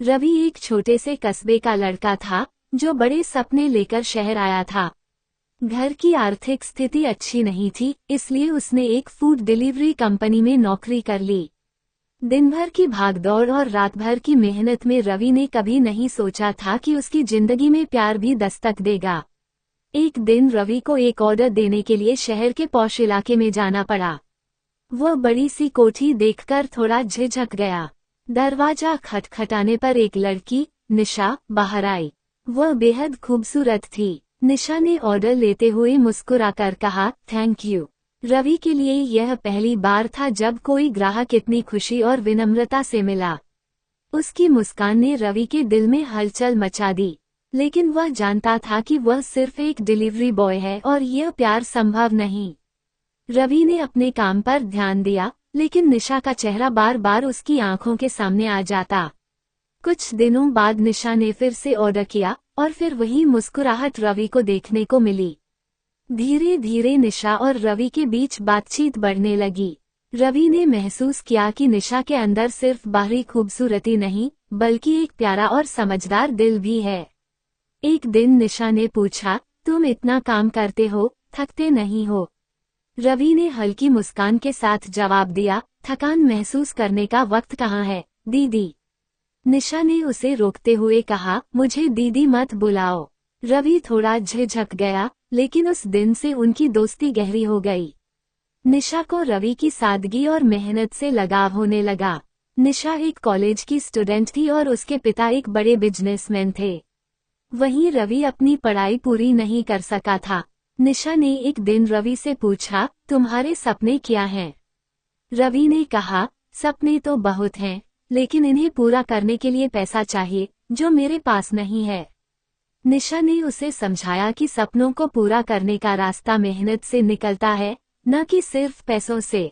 रवि एक छोटे से कस्बे का लड़का था जो बड़े सपने लेकर शहर आया था। घर की आर्थिक स्थिति अच्छी नहीं थी, इसलिए उसने एक फूड डिलीवरी कंपनी में नौकरी कर ली। दिन भर की भागदौड़ और रात भर की मेहनत में रवि ने कभी नहीं सोचा था कि उसकी जिंदगी में प्यार भी दस्तक देगा। एक दिन रवि को एक ऑर्डर देने के लिए शहर के पॉश इलाके में जाना पड़ा। वह बड़ी सी कोठी देखकर थोड़ा झिझक गया। दरवाजा खटखटाने पर एक लड़की, निशा, बाहर आई। वह बेहद खूबसूरत थी। निशा ने ऑर्डर लेते हुए मुस्कुराकर कहा, थैंक यू। रवि के लिए यह पहली बार था जब कोई ग्राहक इतनी खुशी और विनम्रता से मिला। उसकी मुस्कान ने रवि के दिल में हलचल मचा दी, लेकिन वह जानता था कि वह सिर्फ एक डिलीवरी बॉय है और यह प्यार संभव नहीं। रवि ने अपने काम पर ध्यान दिया, लेकिन निशा का चेहरा बार बार उसकी आंखों के सामने आ जाता। कुछ दिनों बाद निशा ने फिर से ऑर्डर किया और फिर वही मुस्कुराहट रवि को देखने को मिली। धीरे धीरे निशा और रवि के बीच बातचीत बढ़ने लगी। रवि ने महसूस किया कि निशा के अंदर सिर्फ बाहरी खूबसूरती नहीं, बल्कि एक प्यारा और समझदार दिल भी है। एक दिन निशा ने पूछा, तुम इतना काम करते हो, थकते नहीं हो? रवि ने हल्की मुस्कान के साथ जवाब दिया, थकान महसूस करने का वक्त कहाँ है, दीदी। निशा ने उसे रोकते हुए कहा, मुझे दीदी मत बुलाओ। रवि थोड़ा झिझक गया, लेकिन उस दिन से उनकी दोस्ती गहरी हो गई। निशा को रवि की सादगी और मेहनत से लगाव होने लगा। निशा एक कॉलेज की स्टूडेंट थी और उसके पिता एक बड़े बिजनेसमैन थे। वहीं रवि अपनी पढ़ाई पूरी नहीं कर सका था। निशा ने एक दिन रवि से पूछा, तुम्हारे सपने क्या हैं? रवि ने कहा, सपने तो बहुत हैं, लेकिन इन्हें पूरा करने के लिए पैसा चाहिए, जो मेरे पास नहीं है। निशा ने उसे समझाया कि सपनों को पूरा करने का रास्ता मेहनत से निकलता है, न कि सिर्फ पैसों से।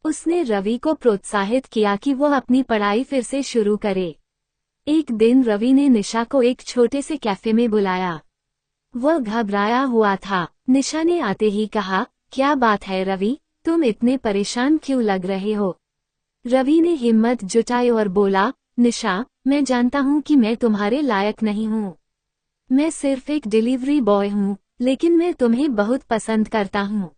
उसने रवि को प्रोत्साहित किया कि वह अपनी पढ़ाई फिर से शुरू करे। एक दिन रवि ने निशा को एक छोटे से कैफे में बुलाया। वह घबराया हुआ था। निशा ने आते ही कहा, क्या बात है रवि, तुम इतने परेशान क्यों लग रहे हो? रवि ने हिम्मत जुटाई और बोला, निशा, मैं जानता हूँ कि मैं तुम्हारे लायक नहीं हूँ। मैं सिर्फ एक डिलीवरी बॉय हूँ, लेकिन मैं तुम्हें बहुत पसंद करता हूँ।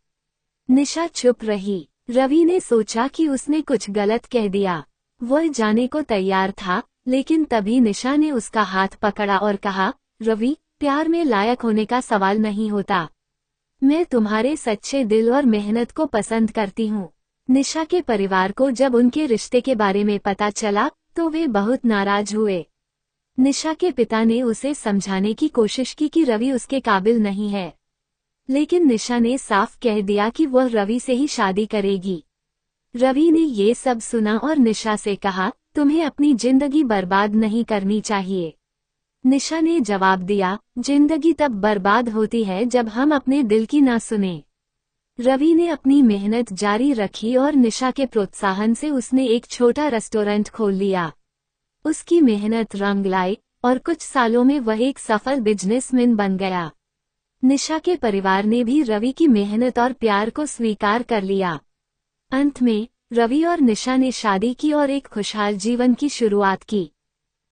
निशा चुप रही। रवि ने सोचा कि उसने कुछ गलत कह दिया। वह जाने को तैयार था, लेकिन तभी निशा ने उसका हाथ पकड़ा और कहा, रवि, प्यार में लायक होने का सवाल नहीं होता। मैं तुम्हारे सच्चे दिल और मेहनत को पसंद करती हूँ। निशा के परिवार को जब उनके रिश्ते के बारे में पता चला, तो वे बहुत नाराज हुए। निशा के पिता ने उसे समझाने की कोशिश की कि रवि उसके काबिल नहीं है, लेकिन निशा ने साफ कह दिया कि वह रवि से ही शादी करेगी। रवि ने ये सब सुना और निशा से कहा, तुम्हें अपनी जिंदगी बर्बाद नहीं करनी चाहिए। निशा ने जवाब दिया, जिंदगी तब बर्बाद होती है जब हम अपने दिल की ना सुने। रवि ने अपनी मेहनत जारी रखी और निशा के प्रोत्साहन से उसने एक छोटा रेस्टोरेंट खोल लिया। उसकी मेहनत रंग लाई और कुछ सालों में वह एक सफल बिजनेसमैन बन गया। निशा के परिवार ने भी रवि की मेहनत और प्यार को स्वीकार कर लिया। अंत में रवि और निशा ने शादी की और एक खुशहाल जीवन की शुरुआत की।